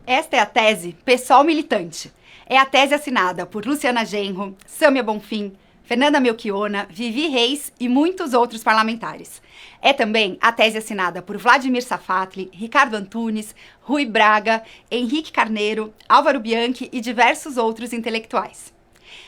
Esta é a tese PSOL Militante. É a tese assinada por Luciana Genro, Sâmia Bonfim, Fernanda Melchiona, Vivi Reis e muitos outros parlamentares. É também a tese assinada por Vladimir Safatli, Ricardo Antunes, Rui Braga, Henrique Carneiro, Álvaro Bianchi e diversos outros intelectuais.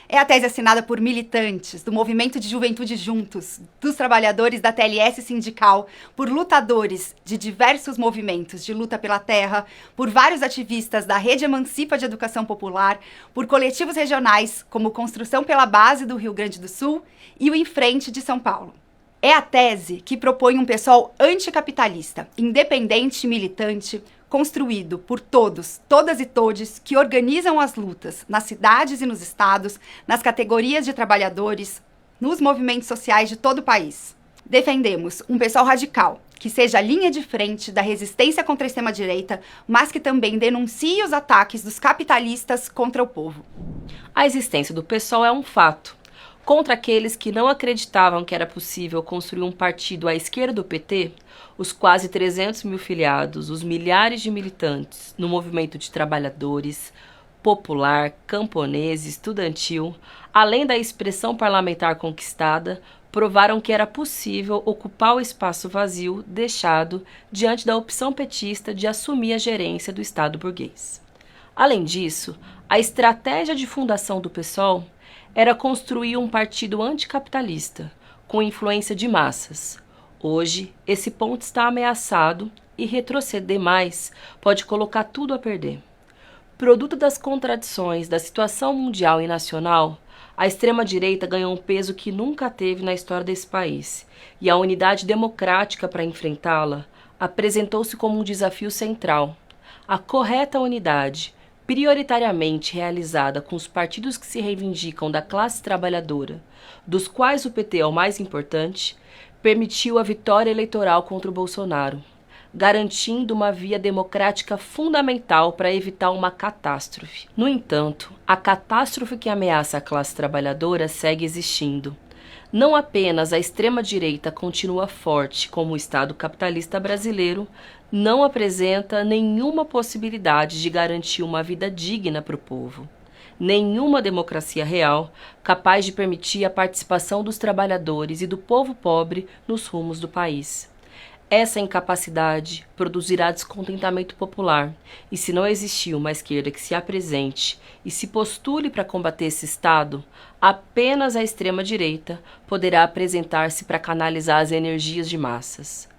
É a tese assinada por militantes do Movimento de Juventude Juntos, dos trabalhadores da TLS sindical, por lutadores de diversos movimentos de luta pela terra, por vários ativistas da Rede Emancipa de Educação Popular, por coletivos regionais como Construção pela Base do Rio Grande do Sul e o Em Frente de São Paulo. É a tese que propõe um PSOL anticapitalista, independente e militante, construído por todos, todas e todes que organizam as lutas nas cidades e nos estados, nas categorias de trabalhadores, nos movimentos sociais de todo o país. Defendemos um PSOL radical, que seja a linha de frente da resistência contra a extrema-direita, mas que também denuncie os ataques dos capitalistas contra o povo. A existência do PSOL é um fato. Contra aqueles que não acreditavam que era possível construir um partido à esquerda do PT, os quase 300 mil filiados, os milhares de militantes no movimento de trabalhadores, popular, camponês, estudantil, além da expressão parlamentar conquistada, provaram que era possível ocupar o espaço vazio deixado diante da opção petista de assumir a gerência do Estado burguês. Além disso, a estratégia de fundação do PSOL era construir um partido anticapitalista, com influência de massas. Hoje, esse ponto está ameaçado e retroceder mais pode colocar tudo a perder. Produto das contradições da situação mundial e nacional, a extrema-direita ganhou um peso que nunca teve na história desse país, e a unidade democrática para enfrentá-la apresentou-se como um desafio central. A correta unidade, prioritariamente realizada com os partidos que se reivindicam da classe trabalhadora, dos quais o PT é o mais importante, permitiu a vitória eleitoral contra o Bolsonaro, garantindo uma via democrática fundamental para evitar uma catástrofe. No entanto, a catástrofe que ameaça a classe trabalhadora segue existindo. Não apenas a extrema-direita continua forte como o Estado capitalista brasileiro, não apresenta nenhuma possibilidade de garantir uma vida digna para o povo. Nenhuma democracia real capaz de permitir a participação dos trabalhadores e do povo pobre nos rumos do país. Essa incapacidade produzirá descontentamento popular, e se não existir uma esquerda que se apresente e se postule para combater esse Estado, apenas a extrema-direita poderá apresentar-se para canalizar as energias de massas.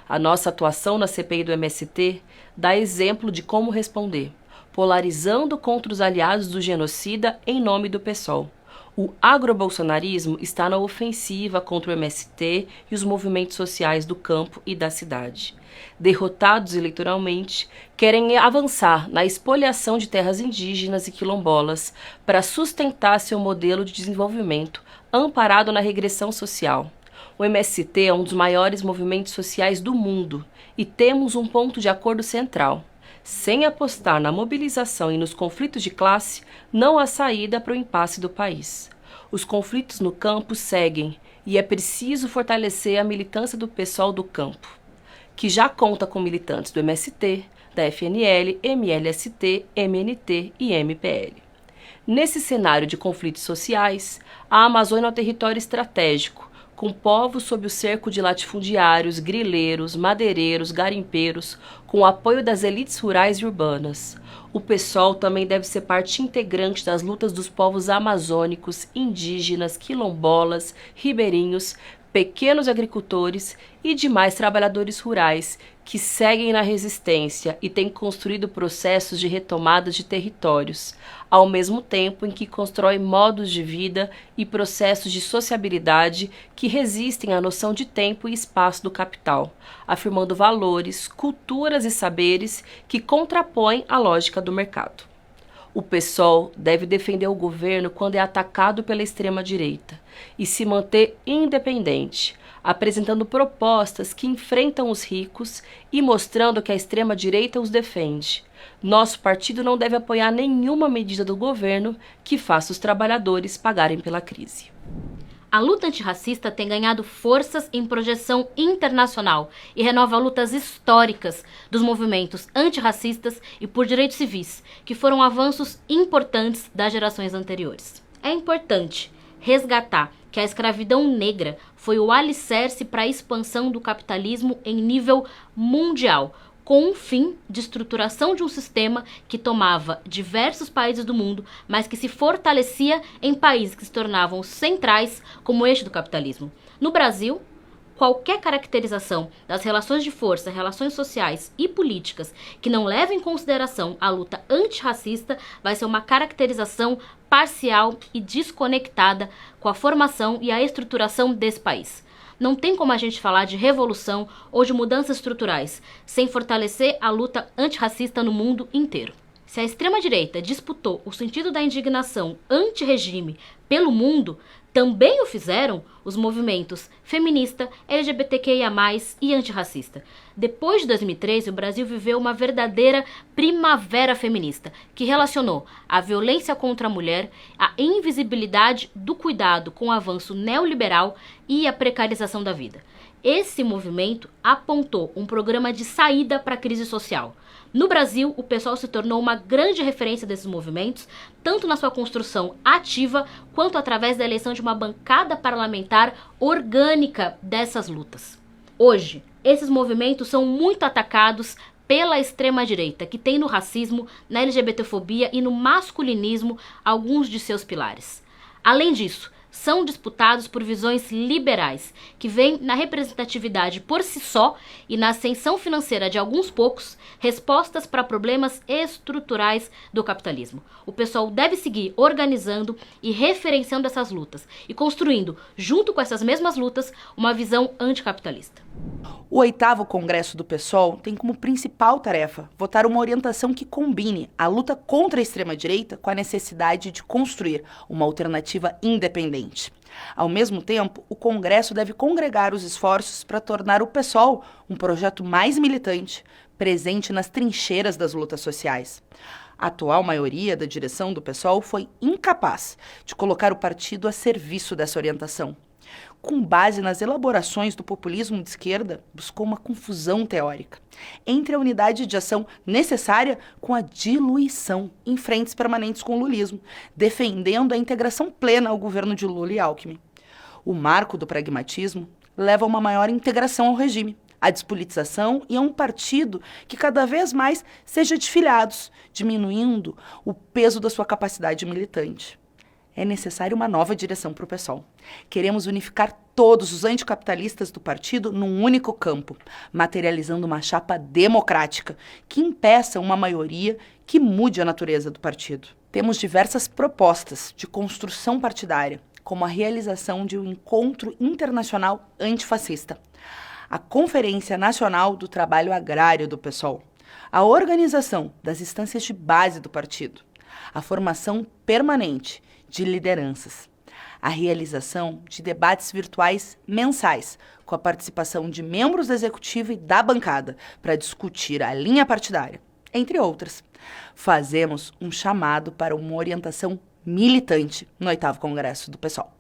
A nossa atuação na CPI do MST dá exemplo de como responder, polarizando contra os aliados do genocida em nome do PSOL. O agrobolsonarismo está na ofensiva contra o MST e os movimentos sociais do campo e da cidade. Derrotados eleitoralmente, querem avançar na expoliação de terras indígenas e quilombolas para sustentar seu modelo de desenvolvimento amparado na regressão social. O MST é um dos maiores movimentos sociais do mundo e temos um ponto de acordo central. Sem apostar na mobilização e nos conflitos de classe, não há saída para o impasse do país. Os conflitos no campo seguem e é preciso fortalecer a militância do PSOL do campo, que já conta com militantes do MST, da FNL, MLST, MNT e MPL. Nesse cenário de conflitos sociais, a Amazônia é um território estratégico, com povos sob o cerco de latifundiários, grileiros, madeireiros, garimpeiros, com o apoio das elites rurais e urbanas. O PSOL também deve ser parte integrante das lutas dos povos amazônicos, indígenas, quilombolas, ribeirinhos, pequenos agricultores e demais trabalhadores rurais que seguem na resistência e têm construído processos de retomada de territórios, ao mesmo tempo em que constroem modos de vida e processos de sociabilidade que resistem à noção de tempo e espaço do capital, afirmando valores, culturas e saberes que contrapõem a lógica do mercado. O PSOL deve defender o governo quando é atacado pela extrema-direita e se manter independente, apresentando propostas que enfrentam os ricos e mostrando que a extrema-direita os defende. Nosso partido não deve apoiar nenhuma medida do governo que faça os trabalhadores pagarem pela crise. A luta antirracista tem ganhado forças em projeção internacional e renova lutas históricas dos movimentos antirracistas e por direitos civis, que foram avanços importantes das gerações anteriores. É importante resgatar que a escravidão negra foi o alicerce para a expansão do capitalismo em nível mundial, com um fim de estruturação de um sistema que tomava diversos países do mundo, mas que se fortalecia em países que se tornavam centrais como eixo do capitalismo. No Brasil, qualquer caracterização das relações de força, relações sociais e políticas que não leve em consideração a luta antirracista vai ser uma caracterização parcial e desconectada com a formação e a estruturação desse país. Não tem como a gente falar de revolução ou de mudanças estruturais sem fortalecer a luta antirracista no mundo inteiro. Se a extrema-direita disputou o sentido da indignação anti-regime pelo mundo, também o fizeram os movimentos feminista, LGBTQIA+, e antirracista. Depois de 2013, o Brasil viveu uma verdadeira primavera feminista, que relacionou a violência contra a mulher, a invisibilidade do cuidado com o avanço neoliberal e a precarização da vida. Esse movimento apontou um programa de saída para a crise social. No Brasil, o PSOL se tornou uma grande referência desses movimentos, tanto na sua construção ativa, quanto através da eleição de uma bancada parlamentar orgânica dessas lutas. Hoje, esses movimentos são muito atacados pela extrema-direita, que tem no racismo, na LGBTfobia e no masculinismo alguns de seus pilares. Além disso, são disputados por visões liberais, que veem na representatividade por si só e na ascensão financeira de alguns poucos respostas para problemas estruturais do capitalismo. O pessoal deve seguir organizando e referenciando essas lutas e construindo, junto com essas mesmas lutas, uma visão anticapitalista. O 8º Congresso do PSOL tem como principal tarefa votar uma orientação que combine a luta contra a extrema-direita com a necessidade de construir uma alternativa independente. Ao mesmo tempo, o Congresso deve congregar os esforços para tornar o PSOL um projeto mais militante, presente nas trincheiras das lutas sociais. A atual maioria da direção do PSOL foi incapaz de colocar o partido a serviço dessa orientação. Com base nas elaborações do populismo de esquerda, buscou uma confusão teórica entre a unidade de ação necessária com a diluição em frentes permanentes com o lulismo, defendendo a integração plena ao governo de Lula e Alckmin. O marco do pragmatismo leva a uma maior integração ao regime, à despolitização e a um partido que cada vez mais seja de filiados, diminuindo o peso da sua capacidade militante. É necessária uma nova direção para o PSOL. Queremos unificar todos os anticapitalistas do partido num único campo, materializando uma chapa democrática que impeça uma maioria que mude a natureza do partido. Temos diversas propostas de construção partidária, como a realização de um encontro internacional antifascista, a Conferência Nacional do Trabalho Agrário do PSOL, a organização das instâncias de base do partido, a formação permanente de lideranças, a realização de debates virtuais mensais com a participação de membros do executivo e da bancada para discutir a linha partidária, entre outras. Fazemos um chamado para uma orientação militante no 8º Congresso do PSOL.